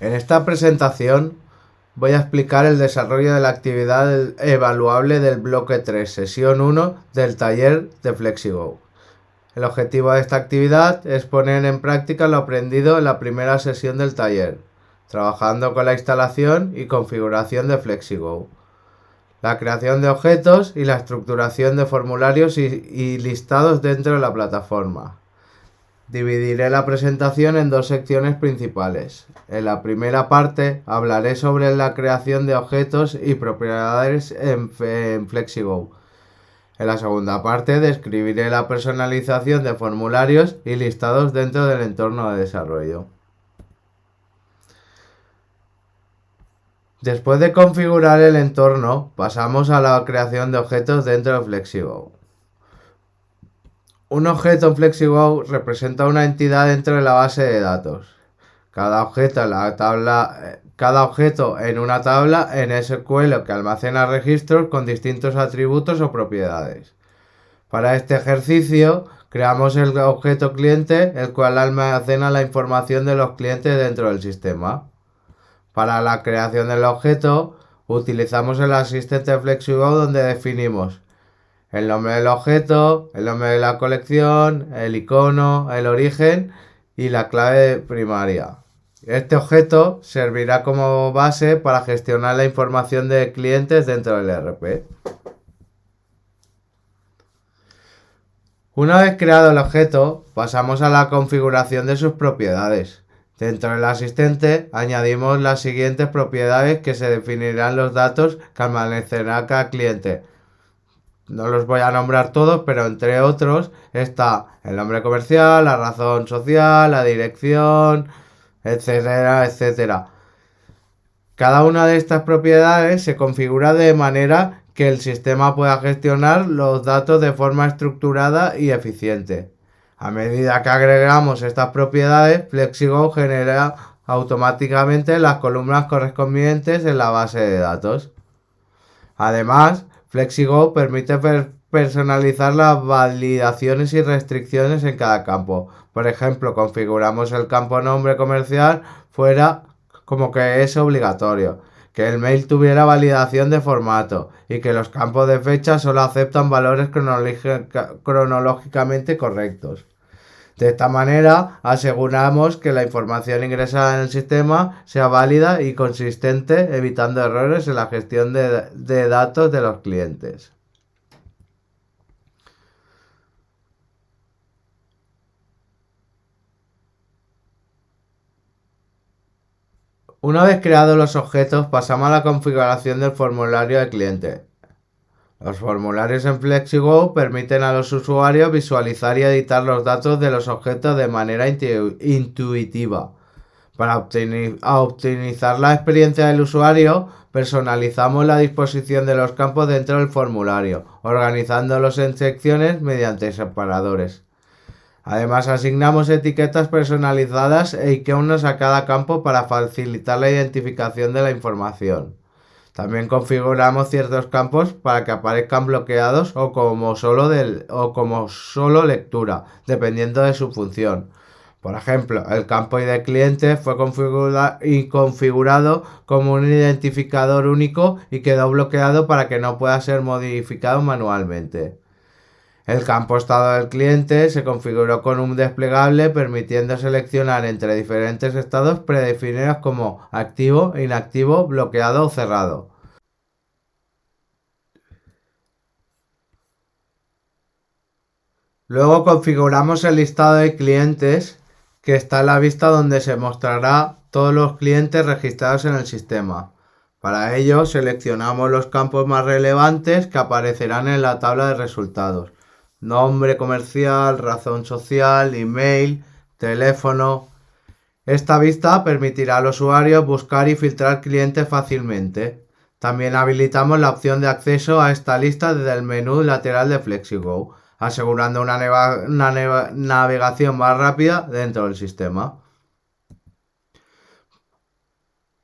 En esta presentación voy a explicar el desarrollo de la actividad evaluable del bloque 3, sesión 1 del taller de FlexiGo. El objetivo de esta actividad es poner en práctica lo aprendido en la primera sesión del taller, trabajando con la instalación y configuración de FlexiGo, la creación de objetos y la estructuración de formularios y listados dentro de la plataforma. Dividiré la presentación en dos secciones principales. En la primera parte hablaré sobre la creación de objetos y propiedades en FlexiGo. En la segunda parte describiré la personalización de formularios y listados dentro del entorno de desarrollo. Después de configurar el entorno, pasamos a la creación de objetos dentro de FlexiGo. Un objeto en FlexiGo representa una entidad dentro de la base de datos. Cada objeto en una tabla en SQL que almacena registros con distintos atributos o propiedades. Para este ejercicio, creamos el objeto cliente, el cual almacena la información de los clientes dentro del sistema. Para la creación del objeto, utilizamos el asistente FlexiGo donde definimos el nombre del objeto, el nombre de la colección, el icono, el origen y la clave primaria. Este objeto servirá como base para gestionar la información de clientes dentro del ERP. Una vez creado el objeto, pasamos a la configuración de sus propiedades. Dentro del asistente añadimos las siguientes propiedades que se definirán los datos que almacenará cada cliente. No los voy a nombrar todos, pero entre otros está el nombre comercial, la razón social, la dirección, etcétera, etcétera. Cada una de estas propiedades se configura de manera que el sistema pueda gestionar los datos de forma estructurada y eficiente. A medida que agregamos estas propiedades, FlexiGo genera automáticamente las columnas correspondientes en la base de datos. Además, FlexiGo permite personalizar las validaciones y restricciones en cada campo. Por ejemplo, configuramos el campo nombre comercial fuera como que es obligatorio, que el mail tuviera validación de formato y que los campos de fecha solo aceptan valores cronológicamente correctos. De esta manera aseguramos que la información ingresada en el sistema sea válida y consistente, evitando errores en la gestión de datos de los clientes. Una vez creados los objetos, pasamos a la configuración del formulario de cliente. Los formularios en FlexiGo permiten a los usuarios visualizar y editar los datos de los objetos de manera intuitiva. Para optimizar la experiencia del usuario, personalizamos la disposición de los campos dentro del formulario, organizándolos en secciones mediante separadores. Además, asignamos etiquetas personalizadas e iconos a cada campo para facilitar la identificación de la información. También configuramos ciertos campos para que aparezcan bloqueados o como solo lectura, dependiendo de su función. Por ejemplo, el campo ID cliente fue configurado como un identificador único y quedó bloqueado para que no pueda ser modificado manualmente. El campo estado del cliente se configuró con un desplegable permitiendo seleccionar entre diferentes estados predefinidos como activo, inactivo, bloqueado o cerrado. Luego configuramos el listado de clientes que está en la vista donde se mostrará todos los clientes registrados en el sistema. Para ello seleccionamos los campos más relevantes que aparecerán en la tabla de resultados. Nombre comercial, razón social, email, teléfono. Esta vista permitirá al usuario buscar y filtrar clientes fácilmente. También habilitamos la opción de acceso a esta lista desde el menú lateral de FlexiGo, asegurando una navegación más rápida dentro del sistema.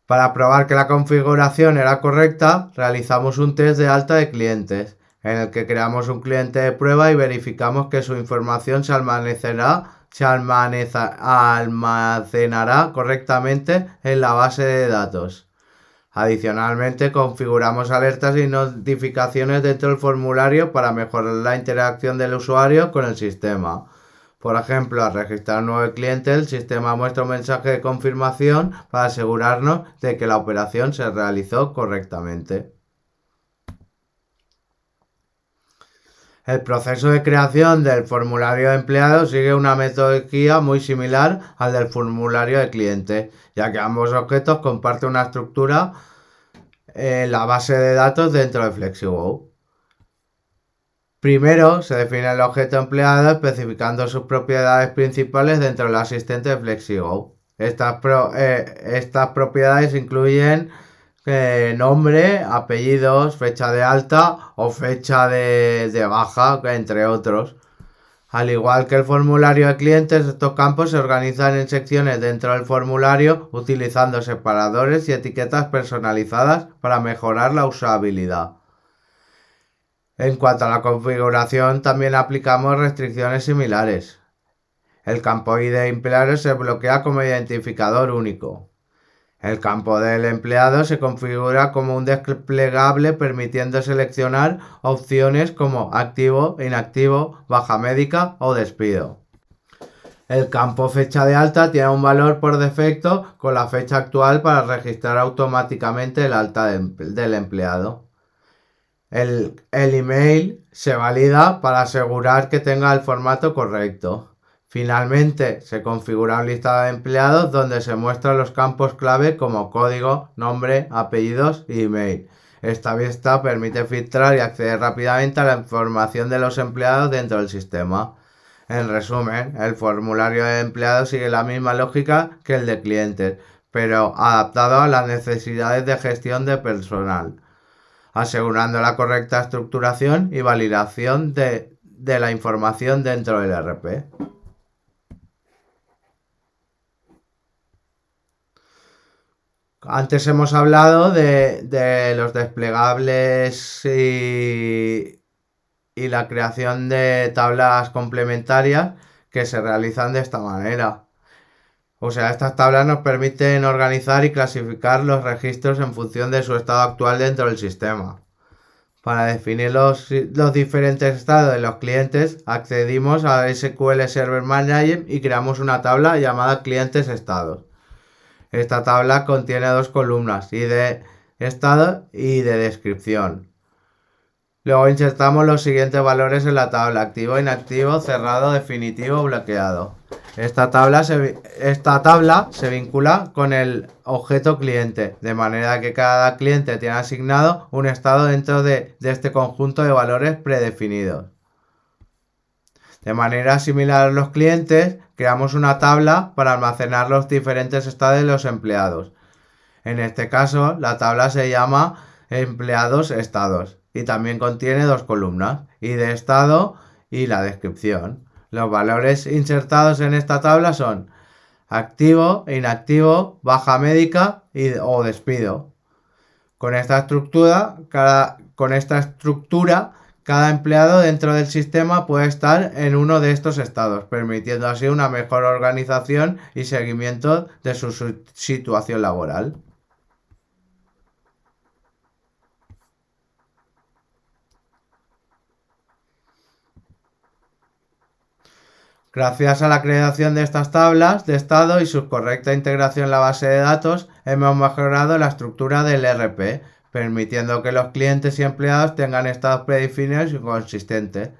Para probar que la configuración era correcta, realizamos un test de alta de clientes, en el que creamos un cliente de prueba y verificamos que su información se almacenará se almacenará correctamente en la base de datos. Adicionalmente, configuramos alertas y notificaciones dentro del formulario para mejorar la interacción del usuario con el sistema. Por ejemplo, al registrar un nuevo cliente, el sistema muestra un mensaje de confirmación para asegurarnos de que la operación se realizó correctamente. El proceso de creación del formulario de empleado sigue una metodología muy similar al del formulario de cliente, ya que ambos objetos comparten una estructura en la base de datos dentro de FlexiGo. Primero se define el objeto empleado especificando sus propiedades principales dentro del asistente de FlexiGo. Estas propiedades incluyen nombre, apellidos, fecha de alta o fecha de baja, entre otros. Al igual que el formulario de clientes, estos campos se organizan en secciones dentro del formulario utilizando separadores y etiquetas personalizadas para mejorar la usabilidad. En cuanto a la configuración, también aplicamos restricciones similares. El campo ID de empleado se bloquea como identificador único. El campo del empleado se configura como un desplegable permitiendo seleccionar opciones como activo, inactivo, baja médica o despido. El campo fecha de alta tiene un valor por defecto con la fecha actual para registrar automáticamente el alta del empleado. El email se valida para asegurar que tenga el formato correcto. Finalmente, se configura un listado de empleados donde se muestran los campos clave como código, nombre, apellidos y email. Esta vista permite filtrar y acceder rápidamente a la información de los empleados dentro del sistema. En resumen, el formulario de empleados sigue la misma lógica que el de clientes, pero adaptado a las necesidades de gestión de personal, asegurando la correcta estructuración y validación de la información dentro del ERP. Antes hemos hablado de los desplegables y la creación de tablas complementarias que se realizan de esta manera. O sea, estas tablas nos permiten organizar y clasificar los registros en función de su estado actual dentro del sistema. Para definir los diferentes estados de los clientes, accedimos a SQL Server Manager y creamos una tabla llamada clientes estados. Esta tabla contiene dos columnas, y de estado y de descripción. Luego insertamos los siguientes valores en la tabla: activo, inactivo, cerrado, definitivo, bloqueado. Esta tabla se vincula con el objeto cliente, de manera que cada cliente tiene asignado un estado dentro de este conjunto de valores predefinidos. De manera similar a los clientes, creamos una tabla para almacenar los diferentes estados de los empleados. En este caso, la tabla se llama empleados estados y también contiene dos columnas, y de estado y la descripción. Los valores insertados en esta tabla son activo, inactivo, baja médica o despido. Con esta estructura, cada empleado dentro del sistema puede estar en uno de estos estados, permitiendo así una mejor organización y seguimiento de su situación laboral. Gracias a la creación de estas tablas de estado y su correcta integración en la base de datos, hemos mejorado la estructura del ERP, permitiendo que los clientes y empleados tengan estados predefinidos y consistentes.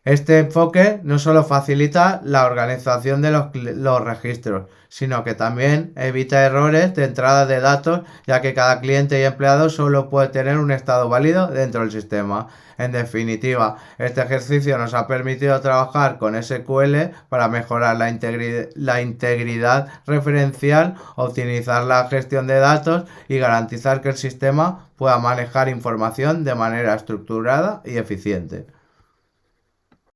Este enfoque no solo facilita la organización de los registros, sino que también evita errores de entrada de datos, ya que cada cliente y empleado solo puede tener un estado válido dentro del sistema. En definitiva, este ejercicio nos ha permitido trabajar con SQL para mejorar la integridad referencial, optimizar la gestión de datos y garantizar que el sistema pueda manejar información de manera estructurada y eficiente.